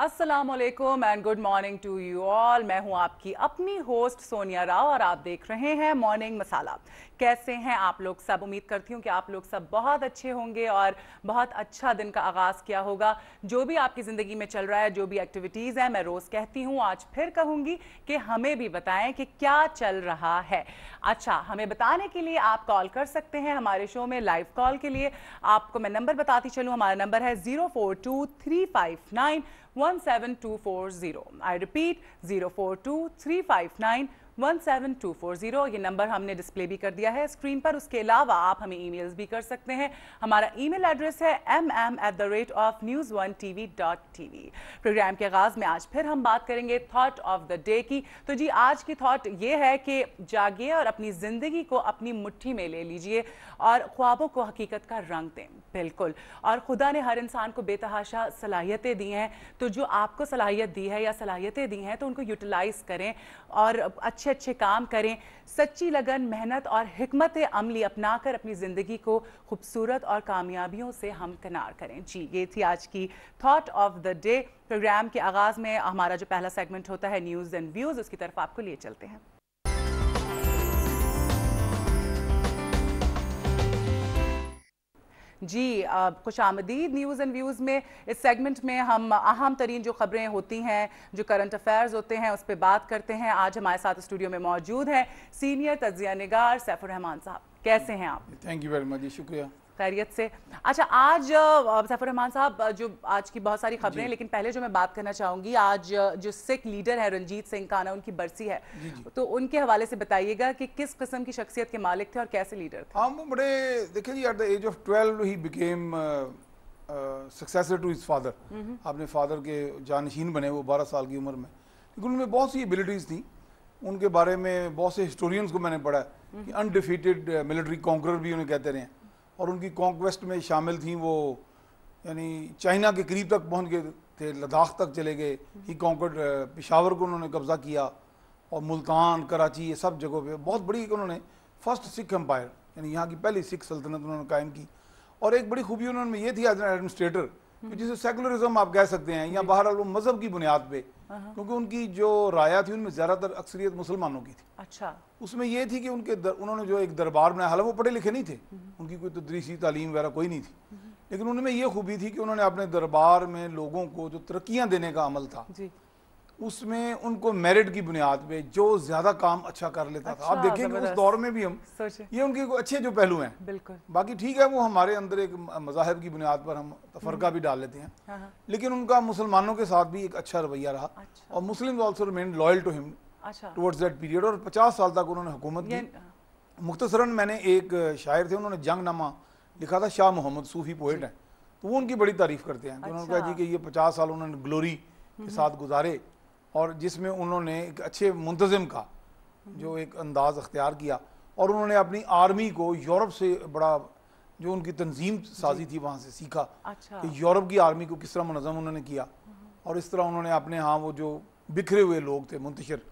अस्सलाम वालेकुम and good morning to you all. मैं हूं आपकी अपनी होस्ट सोनिया राव और आप देख रहे हैं मॉर्निंग मसाला। कैसे हैं आप लोग सब? उम्मीद करती हूं कि आप लोग सब बहुत अच्छे होंगे और बहुत अच्छा दिन का आगाज़ किया होगा। जो भी आपकी ज़िंदगी में चल रहा है, जो भी एक्टिविटीज़ हैं, मैं रोज़ कहती हूं, आज फिर कहूँगी कि हमें भी बताएं कि क्या चल रहा है। अच्छा, हमें बताने के लिए आप कॉल कर सकते हैं हमारे शो में। लाइव कॉल के लिए आपको मैं नंबर बताती चलूँ। हमारा नंबर है 042-359-17240। I repeat 042-359-17240। ये नंबर हमने डिस्प्ले भी कर दिया है स्क्रीन पर। उसके अलावा आप हमें ईमेल्स भी कर सकते हैं। हमारा ईमेल एड्रेस है mm@news1tv.tv। प्रोग्राम के आगाज़ में आज फिर हम बात करेंगे थॉट ऑफ द डे की। तो जी, आज की थॉट ये है कि जागिए और अपनी ज़िंदगी को अपनी मुट्ठी में ले लीजिए और ख्वाबों को हकीकत का रंग दें। बिल्कुल। और खुदा ने हर इंसान को बेतहाशा सलाहियतें दी हैं, तो जो आपको सलाहियत दी है या सलाहियतें दी हैं तो उनको यूटिलाइज़ करें और अच्छे अच्छे काम करें। सच्ची लगन, मेहनत और हिकमत अमली अपना कर अपनी ज़िंदगी को खूबसूरत और कामयाबियों से हमकिनार करें। जी, ये थी आज की thought of the day. Programme के आगाज़ में हमारा जो पहला सेगमेंट होता है न्यूज़ एंड व्यूज़, उसकी तरफ आपको लिए चलते हैं। जी, खुश आमदीद न्यूज़ एंड व्यूज़ में। इस सेगमेंट में हम अहम तरीन जो ख़बरें होती हैं, जो करंट अफेयर्स होते हैं, उस पर बात करते हैं। आज हमारे साथ स्टूडियो में मौजूद हैं सीनियर तज्ज़िया निगार सैफुर रहमान साहब। कैसे हैं आप? Thank you very much. शुक्रिया। खैरियत से। अच्छा, आज सैफुर रहमान साहब, जो आज की बहुत सारी खबरें, लेकिन पहले जो मैं बात करना चाहूँगी, आज जो सिख लीडर है रणजीत सिंह काना, उनकी बरसी है। तो उनके हवाले से बताइएगा कि किस किस्म की शख्सियत के मालिक थे और कैसे लीडर थे? हाँ, वो बड़े, देखिए जी, at the age of 12 he became successor to his father. अपने फादर के जानशीन बने वो 12 साल की उम्र में। लेकिन उनमें बहुत सी एबिलिटीज़ थी। उनके बारे में बहुत से हिस्टोरियंस को मैंने पढ़ा कि अनडिफीटेड मिलिट्री कॉन्करर भी उन्हें कहते रहे। और उनकी कॉन्क्वेस्ट में शामिल थी वो, यानी चाइना के करीब तक पहुंच गए थे, लद्दाख तक चले गए। ही कॉन्कर्ड पेशावर को उन्होंने कब्ज़ा किया और मुल्तान, कराची, ये सब जगहों पे बहुत बड़ी उन्होंने फर्स्ट सिख एम्पायर, यानी यहाँ की पहली सिख सल्तनत उन्होंने कायम की। और एक बड़ी खूबी उन्होंने ये थी एज एन एडमिनिस्ट्रेटर, जिसे सेकुलरिज्म आप कह सकते हैं, या बहरहाल वो मजहब की बुनियाद पे, क्योंकि उनकी जो राया थी उनमें ज़्यादातर अक्सरियत मुसलमानों की थी। अच्छा। उसमें ये थी कि उन्होंने जो एक दरबार बनाया, हालांकि वो पढ़े लिखे नहीं थे, उनकी कोई तदरीसी तालीम वगैरह कोई नहीं थी, लेकिन उनमें ये खूबी थी कि उन्होंने अपने दरबार में लोगों को जो तरक्कियाँ देने का अमल था जी, उसमें उनको मेरिट की बुनियाद पे जो ज्यादा काम अच्छा कर लेता था। आप देखेंगे उस दौर में भी हम ये उनके अच्छे जो पहलू हैं, बिल्कुल। बाकी ठीक है, वो हमारे अंदर एक मज़ाहिब की बुनियाद पर हम तफरका भी डाल लेते हैं, लेकिन उनका मुसलमानों के साथ भी एक अच्छा रवैया रहा। और Muslim also remain loyal to him towards that period. और 50 साल तक उन्होंने हुकूमत की। मुख्तसरन मैंने एक शायर थे, उन्होंने जंगनामा लिखा था, शाह मोहम्मद सूफी पोएट हैं, तो वो उनकी बड़ी तारीफ करते हैं। उन्होंने कहा जी कि ये 50 साल उन्होंने ग्लोरी के साथ गुजारे, और जिसमें उन्होंने एक अच्छे मुंतज़िम का जो एक अंदाज़ अख्तियार किया, और उन्होंने अपनी आर्मी को यूरोप से बड़ा, जो उनकी तंजीम साजी थी, वहाँ से सीखा कि यूरोप की आर्मी को किस तरह मुनज़्ज़म उन्होंने किया। और इस तरह उन्होंने अपने यहाँ वो जो बिखरे हुए लोग थे, मुंतशिर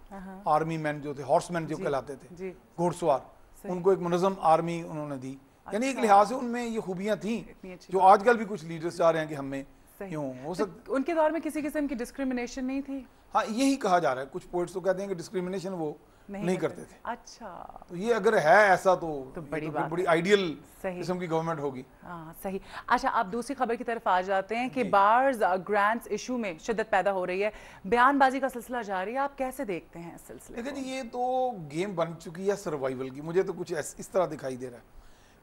आर्मी मैन जो थे, हॉर्समैन जो कहलाते थे, घोड़सवार, उनको एक मुनज़्ज़म आर्मी उन्होंने दी। यानी एक लिहाज से उनमें ये खूबियाँ थी जो आजकल भी कुछ लीडर्स चाह रहे हैं कि हमें क्यों हो सकता। उनके दौर में किसी किस्म की डिस्क्रिमिनेशन नहीं थी? हाँ, यही कहा जा रहा है। कुछ पोइट्स तो कहते हैं कि डिस्क्रिमिनेशन वो नहीं करते थे। अच्छा, तो ये अगर है ऐसा तो बड़ी आइडियल किस्म की गवर्नमेंट होगी। हाँ, सही। अच्छा, आप दूसरी खबर की तरफ आ जाते हैं कि बार्स ग्रांट्स इशू में शिद्दत पैदा हो रही है, बयानबाजी का सिलसिला जारी है। आप कैसे देखते हैं इस सिलसिले? देखिए, ये तो गेम बन चुकी है सर्वाइवल की। मुझे तो कुछ इस तरह दिखाई दे रहा है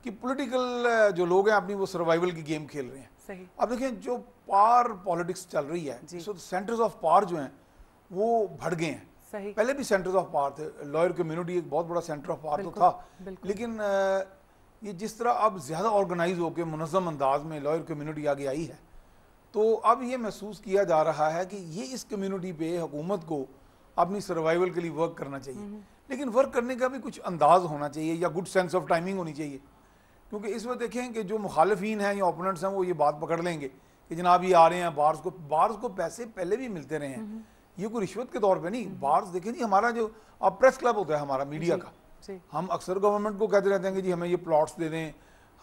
कि पॉलिटिकल जो लोग हैं अपनी वो सर्वाइवल की गेम खेल रहे हैं। सही। अब देखें, जो पावर पॉलिटिक्स चल रही है, सेंटर्स ऑफ पावर जो हैं वो बढ़ गए हैं। सही। पहले भी सेंटर्स ऑफ पावर थे, लॉयर कम्युनिटी एक बहुत बड़ा सेंटर ऑफ पावर तो था, लेकिन ये जिस तरह अब ज़्यादा ऑर्गेनाइज होकर मुनज़्ज़म अंदाज में लॉयर कम्युनिटी आगे आई है, तो अब ये महसूस किया जा रहा है कि ये इस कम्युनिटी पे हुकूमत को अपनी सर्वाइवल के लिए वर्क करना चाहिए, लेकिन वर्क करने का भी कुछ अंदाज होना चाहिए या गुड सेंस ऑफ टाइमिंग होनी चाहिए। क्योंकि इस वक्त देखें कि जो मुखालिफिन हैं या ओपोनेंट्स हैं, वो ये बात पकड़ लेंगे कि जनाब ये आ रहे हैं, बार्स को पैसे पहले भी मिलते रहे हैं, ये कोई रिश्वत के तौर पे नहीं। बार्स देखें जी, हमारा जो अब प्रेस क्लब होता है हमारा मीडिया का, हम अक्सर गवर्नमेंट को कहते रहते हैं कि जी हमें ये प्लॉट्स दे दें,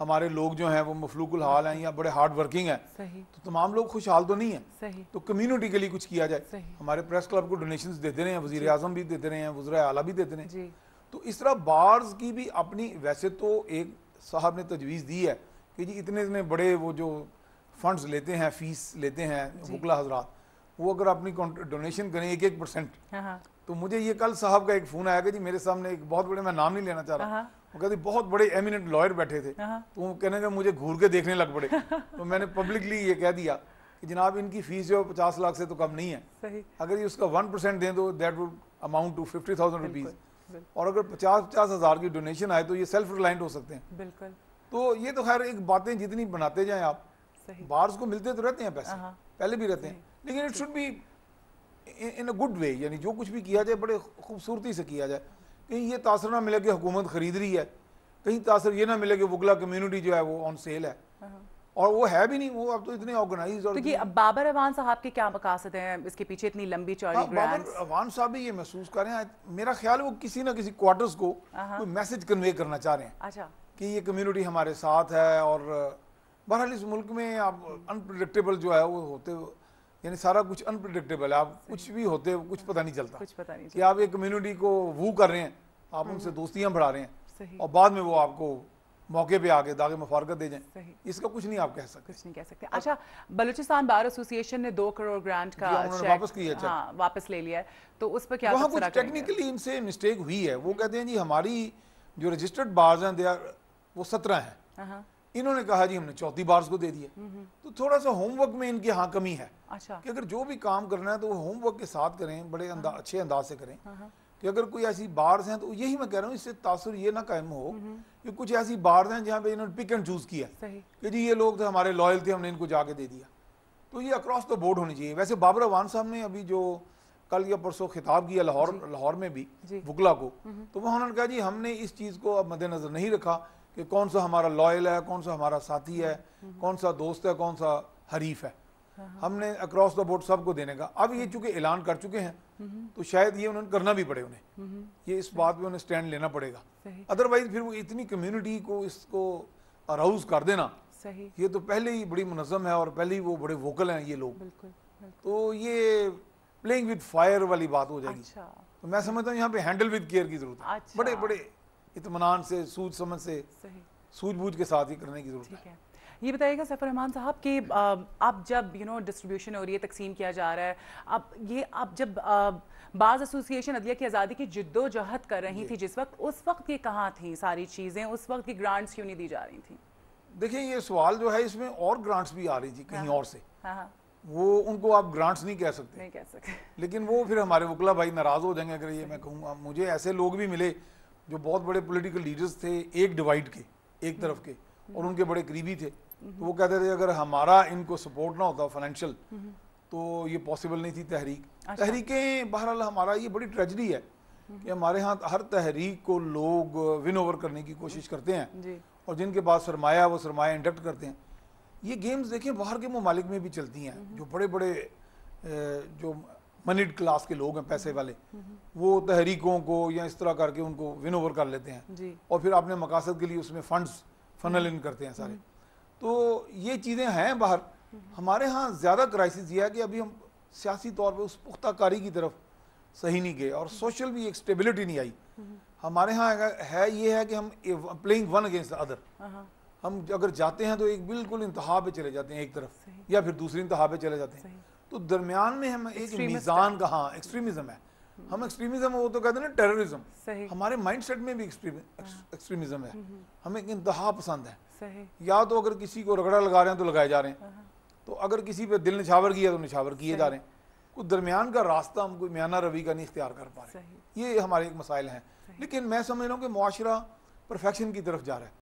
ہمارے لوگ جو ہیں وہ مفلوق الحال ہیں یا بڑے ہارڈ ورکنگ ہیں, تو تمام لوگ خوشحال تو نہیں ہیں. تو کمیونٹی کے لیے کچھ کیا جائے. ہمارے پریس کلب کو ڈونیشنز دیتے رہے ہیں, وزیر اعظم بھی دیتے رہے ہیں, وزراء اعلیٰ بھی دیتے رہے ہیں. تو اس طرح بارز کی بھی اپنی, ویسے تو ایک صاحب نے تجویز دی ہے کہ جی اتنے بڑے وہ جو فنڈز لیتے ہیں, فیس لیتے ہیں وکلا حضرات, وہ اگر اپنی ڈونیشن کریں 1%, تو مجھے یہ کل صاحب کا ایک فون آیا کہ جی میرے سامنے ایک بہت بڑے, میں نام نہیں لینا چاہ رہا, وہ کہتے بہت بڑے ایمیننٹ لائر بیٹھے تھے, تو وہ کہنے کہ مجھے گھور کے دیکھنے لگ پڑے. تو میں نے پبلکلی یہ کہہ دیا کہ جناب ان کی فیس جو 50 لاکھ سے تو کم نہیں ہے, اگر یہ اس کا 1% دیں تو that would amount to 50,000 rupees, اور اگر 50,000 کی ڈونیشن آئے تو یہ سیلف ریلائنٹ ہو سکتے ہیں. بالکل. تو یہ تو خیر ایک باتیں جتنی بناتے جائیں آپ, بارز کو ملتے تو رہتے ہیں پیسے, پہلے بھی رہتے ہیں, لیکن it should be in a good way, یعنی جو کچھ بھی کیا جائے بڑے خوبصورتی سے کیا جائے. کہیں یہ تاثر نہ ملے کہ حکومت خرید رہی ہے, کہیں تاثر یہ نہ ملے کہ وکلا کمیونٹی جو ہے وہ آن سیل ہے, اور وہ ہے بھی نہیں, وہ اب تو اتنے آرگنائز. اور بابر اعوان صاحب کے کیا مقاصد ہیں اس کے پیچھے اتنی لمبی چوڑی گرانٹس؟ بابر اعوان صاحب بھی یہ محسوس کر رہے ہیں, میرا خیال ہے وہ کسی نہ کسی کوارٹرز کو کوئی میسج کنوے کرنا چاہ رہے ہیں کہ یہ کمیونٹی ہمارے ساتھ ہے. اور بہرحال اس ملک میں آپ انپریڈکٹیبل جو ہے وہ ہوتے, یعنی سارا کچھ انپریڈکٹیبل ہے, آپ کچھ بھی ہوتے کچھ پتہ نہیں چلتا کہ آپ ایک کمیونٹی کو وو کر رہے ہیں, آپ ان سے دوستیاں بڑھا رہے ہیں, اور بعد میں وہ آپ کو موقع پہ آگے داغ مفارقت دے جائیں. اس کا کچھ نہیں آپ کہہ سکتے. اچھا, بلوچستان بار ایسوسی ایشن نے 2 کروڑ گرانٹ کا واپس لے لیا ہے, تو اس پر کیا وہاں کچھ ٹیکنیکلی ان سے مسٹیک ہوئی ہے. وہ کہتے ہیں جی ہماری جو رجسٹرڈ بارز ہیں وہ 17 ہیں, انہوں نے کہا جی ہم نے 34 بارز کو دے دیا. تو تھوڑا سا ہوم ورک میں ان کے ہاں کمی ہے کہ اگر جو بھی کام کرنا ہے تو وہ ہوم ورک کے ساتھ کریں, بڑے اچھے انداز سے کریں. کہ اگر کوئی ایسی بارز ہیں, تو یہی میں کہہ رہا ہوں, اس سے تاثر یہ نہ قائم ہو کہ کچھ ایسی بارز ہیں جہاں پہ انہوں نے پک اینڈ چوز کیا کہ جی یہ لوگ تھے ہمارے لائل تھے, ہم نے ان کو جا کے دے دیا. تو یہ اکراس دا بورڈ ہونی چاہیے. ویسے بابر اعوان صاحب نے ابھی جو کل یا پرسوں خطاب کیا لاہور میں بھی وکلا کو, تو وہ انہوں نے کہا جی ہم نے اس چیز کو اب مد نظر نہیں رکھا کہ کون سا ہمارا لائل ہے, کون سا ہمارا ساتھی ہے, کون سا دوست ہے, کون سا حریف ہے. ہم نے اکراس دا بورڈ سب کو دینے کا. اب یہ چونکہ اعلان کر چکے ہیں تو شاید یہ انہوں نے کرنا بھی پڑے, انہیں یہ اس بات پہ انہیں سٹینڈ لینا پڑے گا. ادروائز پھر وہ اتنی کمیونٹی کو اس کو اراؤز کر دینا, یہ تو پہلے ہی بڑی منظم ہے اور پہلے ہی وہ بڑے ووکل ہیں یہ لوگ, تو یہ پلینگ ود فائر والی بات ہو جائے گی. تو میں سمجھتا ہوں یہاں پہ ہینڈل ود کیئر کی ضرورت ہے, بڑے بڑے اطمینان سے, سوچ سمجھ سے, سوجھ بوجھ کے ساتھ ہی کرنے کی ضرورت ہے. یہ بتائیے گا سیف الرحمان صاحب کہ اب جب ڈسٹریبیوشن ہو رہی ہے, تقسیم کیا جا رہا ہے, اب جب بعض ایسوسی ایشن عدلیہ کی آزادی کی جد و جہد کر رہی تھی جس وقت, اس وقت یہ کہاں تھیں ساری چیزیں, اس وقت کی گرانٹس کیوں نہیں دی جا رہی تھیں؟ دیکھیں یہ سوال جو ہے اس میں اور گرانٹس بھی آ رہی تھی کہیں اور سے, وہ ان کو آپ گرانٹس نہیں کہہ سکتے, لیکن وہ پھر ہمارے وکلا بھائی ناراض ہو جائیں گے اگر یہ میں کہوں گا. مجھے ایسے لوگ بھی ملے جو بہت بڑے پولیٹیکل لیڈرز تھے ایک ڈیوائڈ کے, ایک طرف کے, اور ان کے بڑے قریبی تھے, تو وہ کہتے تھے اگر ہمارا ان کو سپورٹ نہ ہوتا فائنینشیل تو یہ پاسبل نہیں تھی تحریکیں. بہرحال ہمارا یہ بڑی ٹریجڈی ہے کہ ہمارے ہاں ہر تحریک کو لوگ ون اوور کرنے کی کوشش کرتے ہیں, اور جن کے پاس سرمایہ وہ سرمایہ انڈکٹ کرتے ہیں. یہ گیمز دیکھیں باہر کے ممالک میں بھی چلتی ہیں, جو بڑے بڑے جو منیڈ کلاس کے لوگ ہیں, پیسے والے, وہ تحریکوں کو یا اس طرح کر کے ان کو ون اوور کر لیتے ہیں, اور پھر اپنے مقاصد کے لیے اس میں فنڈز فنل ان کرتے ہیں سارے. تو یہ چیزیں ہیں باہر. ہمارے ہاں زیادہ کرائسس یہ ہے کہ ابھی ہم سیاسی طور پہ اس پختہ کاری کی طرف صحیح نہیں گئے, اور سوشل بھی ایک سٹیبلٹی نہیں آئی. ہمارے ہاں ہے یہ ہے کہ ہم پلینگ ون اگینسٹ ادر, ہم اگر جاتے ہیں تو ایک بالکل انتہا پہ چلے جاتے ہیں ایک طرف, یا پھر دوسری انتہا پہ چلے جاتے ہیں. تو درمیان میں ہم ایک میزان کا, ہاں ایکسٹریمزم ہے. ہم ایکسٹریمزم وہ تو کہتے ہیں نا ٹیررزم, ہمارے مائنڈ سیٹ میں بھی ایکسٹریمزم ہے. ہمیں ایک انتہا پسند ہے, یا تو اگر کسی کو رگڑا لگا رہے ہیں تو لگائے جا رہے ہیں, تو اگر کسی پہ دل نچھاور کیا تو نچھاور کیے جا رہے ہیں. کوئی درمیان کا راستہ ہم کوئی میانہ روی کا نہیں اختیار کر پا رہے. یہ ہمارے ایک مسائل ہیں. لیکن میں سمجھ رہا ہوں کہ معاشرہ پرفیکشن کی طرف جا رہا ہے.